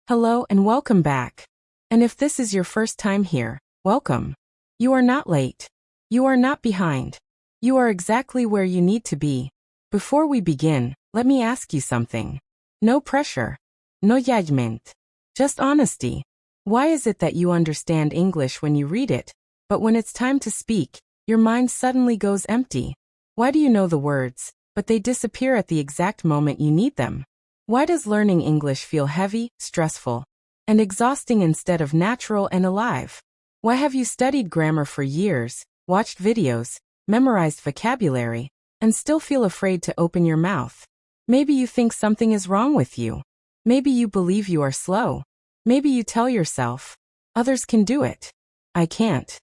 Hello and welcome back. And if this is your first time here, welcome. You are not late. You are not behind. You are exactly where you need to be. Before we begin, let me ask you something. No pressure. No judgment. Just honesty. Why is it that you understand English when you read it, but when it's time to speak, your mind suddenly goes empty? Why do you know the words, but they disappear at the exact moment you need them? Why does learning English feel heavy, stressful, and exhausting instead of natural and alive? Why have you studied grammar for years, watched videos, memorized vocabulary, and still feel afraid to open your mouth? Maybe you think something is wrong with you. Maybe you believe you are slow. Maybe you tell yourself, others can do it. I can't.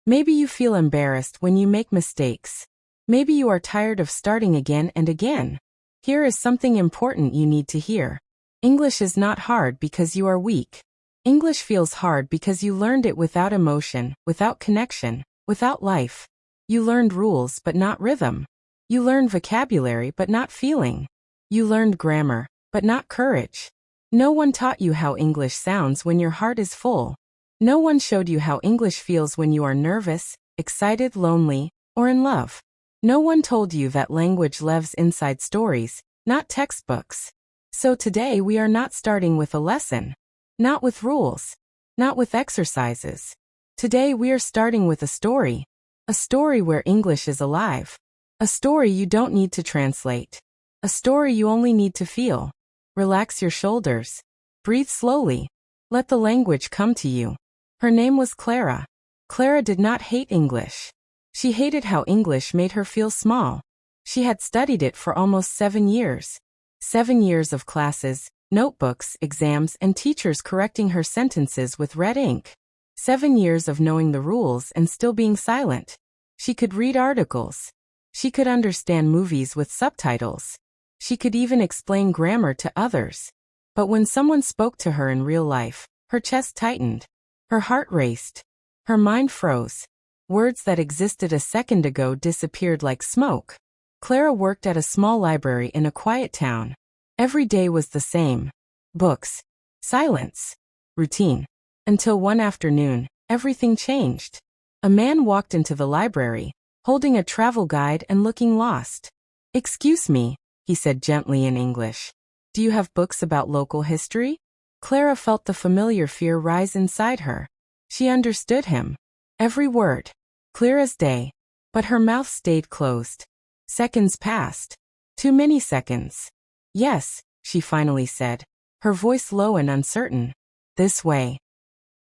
Maybe you feel embarrassed when you make mistakes. Maybe you are tired of starting again and again. Here is something important you need to hear. English is not hard because you are weak. English feels hard because you learned it without emotion, without connection, without life. You learned rules but not rhythm. You learned vocabulary but not feeling. You learned grammar, but not courage. No one taught you how English sounds when your heart is full. No one showed you how English feels when you are nervous, excited, lonely, or in love. No one told you that language lives inside stories, not textbooks. So today we are not starting with a lesson. Not with rules. Not with exercises. Today we are starting with a story. A story where English is alive. A story you don't need to translate. A story you only need to feel. Relax your shoulders. Breathe slowly. Let the language come to you. Her name was Clara. Clara did not hate English. She hated how English made her feel small. She had studied it for almost 7 years. 7 years of classes, notebooks, exams, and teachers correcting her sentences with red ink. 7 years of knowing the rules and still being silent. She could read articles. She could understand movies with subtitles. She could even explain grammar to others. But when someone spoke to her in real life, her chest tightened. Her heart raced. Her mind froze. Words that existed a second ago disappeared like smoke. Clara worked at a small library in a quiet town. Every day was the same. Books. Silence. Routine. Until one afternoon, everything changed. A man walked into the library, holding a travel guide and looking lost. "Excuse me," he said gently in English. "Do you have books about local history?" Clara felt the familiar fear rise inside her. She understood him. Every word. Clear as day. But her mouth stayed closed. Seconds passed. Too many seconds. "Yes," she finally said, her voice low and uncertain. "This way."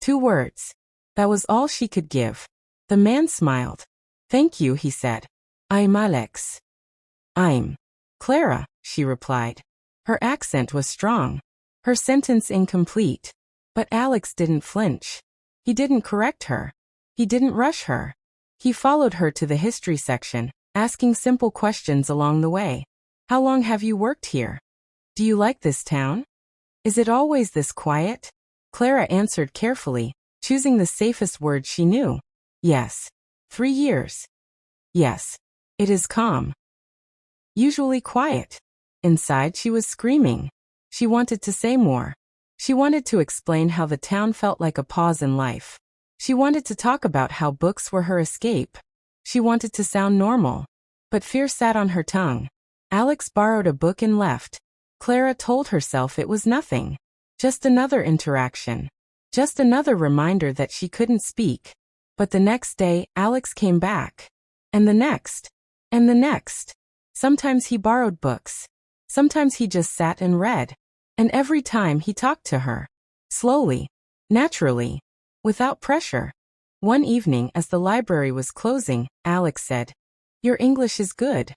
2 words. That was all she could give. The man smiled. "Thank you," he said. "I'm Alex." "I'm Clara," she replied. Her accent was strong. Her sentence incomplete. But Alex didn't flinch. He didn't correct her. He didn't rush her. He followed her to the history section, asking simple questions along the way. "How long have you worked here? Do you like this town? Is it always this quiet?" Clara answered carefully, choosing the safest words she knew. "Yes. 3 years. Yes. It is calm. Usually quiet." Inside she was screaming. She wanted to say more. She wanted to explain how the town felt like a pause in life. She wanted to talk about how books were her escape. She wanted to sound normal. But fear sat on her tongue. Alex borrowed a book and left. Clara told herself it was nothing. Just another interaction. Just another reminder that she couldn't speak. But the next day, Alex came back. And the next. And the next. Sometimes he borrowed books. Sometimes he just sat and read. And every time he talked to her. Slowly. Naturally. Without pressure. One evening as the library was closing, Alex said, "Your English is good."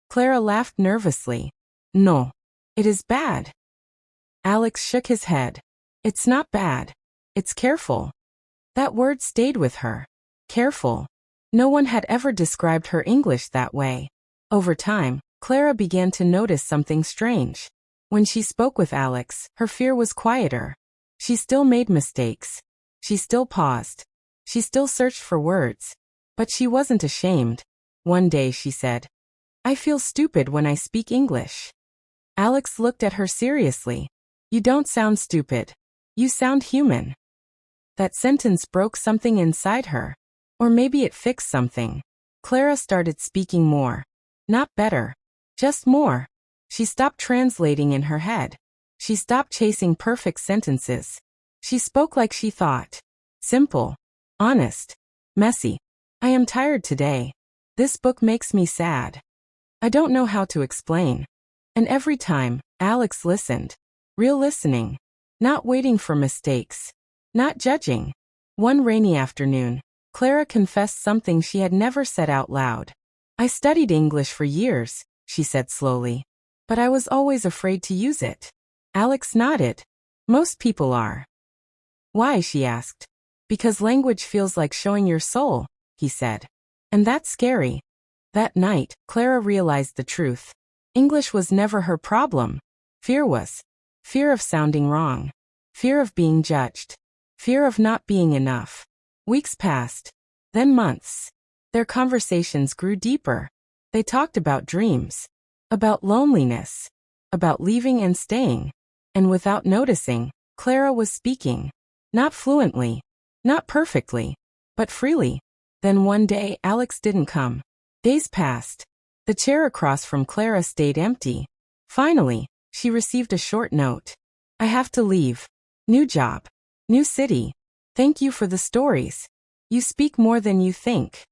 Clara laughed nervously. "No. It is bad." Alex shook his head. "It's not bad. It's careful." That word stayed with her. Careful. No one had ever described her English that way. Over time, Clara began to notice something strange. When she spoke with Alex, her fear was quieter. She still made mistakes. She still paused. She still searched for words. But she wasn't ashamed. One day she said, "I feel stupid when I speak English." Alex looked at her seriously. "You don't sound stupid." You sound human. That sentence broke something inside her. Or maybe it fixed something. Clara started speaking more. Not better. Just more. She stopped translating in her head. She stopped chasing perfect sentences. She spoke like she thought. Simple. Honest. Messy. I am tired today. This book makes me sad. I don't know how to explain. And every time, Alex listened. Real listening. Not waiting for mistakes. Not judging. One rainy afternoon, Clara confessed something she had never said out loud. I studied English for years, she said slowly. But I was always afraid to use it. Alex nodded. Most people are. Why, she asked. Because language feels like showing your soul, he said. And that's scary. That night, Clara realized the truth. English was never her problem. Fear was. Fear of sounding wrong. Fear of being judged. Fear of not being enough. Weeks passed. Then months. Their conversations grew deeper. They talked about dreams. About loneliness. About leaving and staying. And without noticing, Clara was speaking. Not fluently. Not perfectly. But freely. Then one day Alex didn't come. Days passed. The chair across from Clara stayed empty. Finally, she received a short note. I have to leave. New job. New city. Thank you for the stories. You speak more than you think.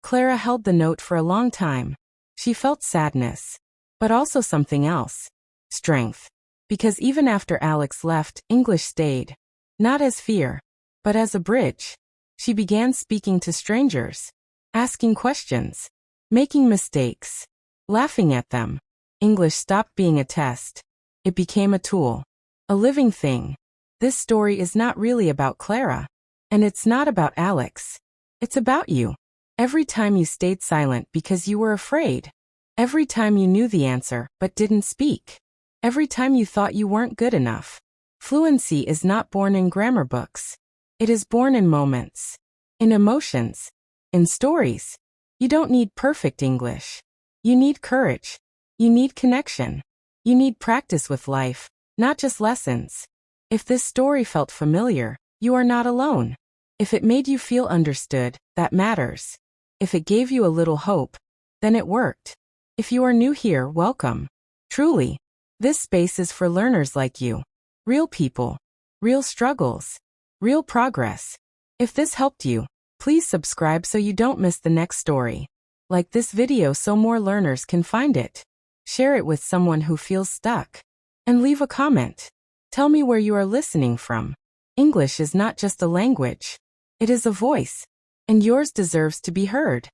Clara held the note for a long time. She felt sadness. But also something else. Strength. Because even after Alex left, English stayed. Not as fear, but as a bridge. She began speaking to strangers. Asking questions. Making mistakes. Laughing at them. English stopped being a test. It became a tool. A living thing. This story is not really about Clara. And it's not about Alex. It's about you. Every time you stayed silent because you were afraid. Every time you knew the answer but didn't speak. Every time you thought you weren't good enough. Fluency is not born in grammar books. It is born in moments. In emotions. In stories. You don't need perfect English. You need courage. You need connection. You need practice with life, not just lessons. If this story felt familiar, you are not alone. If it made you feel understood, that matters. If it gave you a little hope, then it worked. If you are new here, welcome. Truly, this space is for learners like you. Real people. Real struggles. Real progress. If this helped you, please subscribe so you don't miss the next story. Like this video so more learners can find it. Share it with someone who feels stuck. And leave a comment. Tell me where you are listening from. English is not just a language. It is a voice. And yours deserves to be heard.